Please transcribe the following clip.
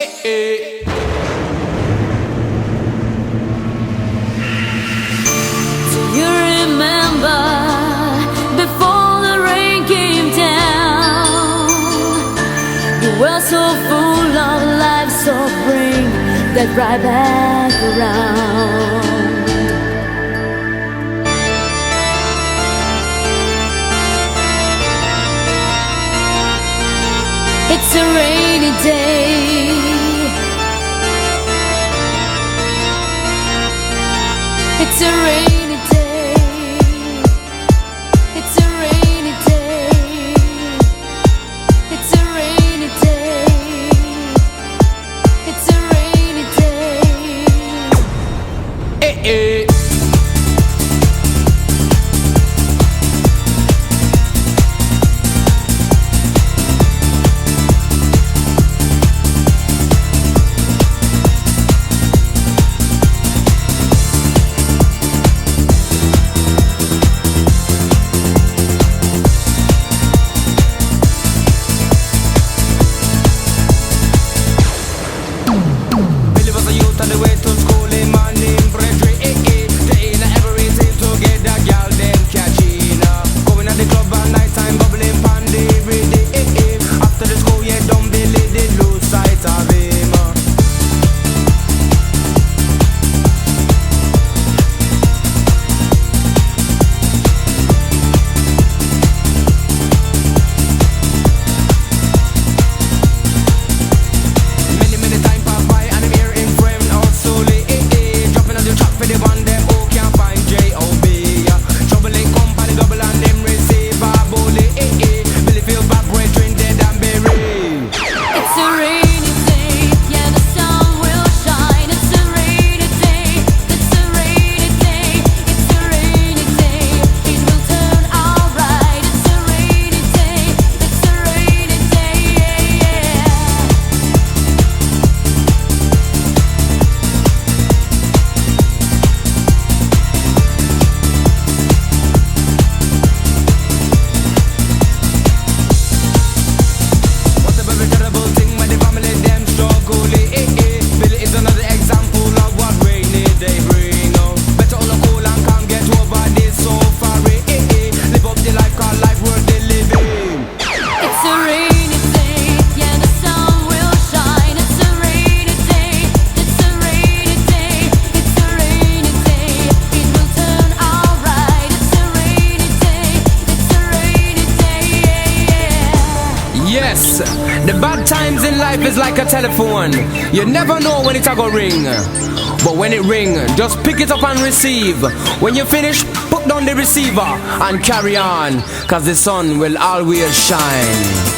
Do you remember before the rain came down? You were so full of life, so bring that right back around. It's a rainy day. It's a rainy day. It's a rainy day. It's a rainy day. It's a rainy day. Eh eh. Yes, the bad times in life is like a telephone. You never know when it's a go ring. But when it ring, just pick it up and receive. When you finish, put down the receiver and carry on, 'cause the sun will always shine.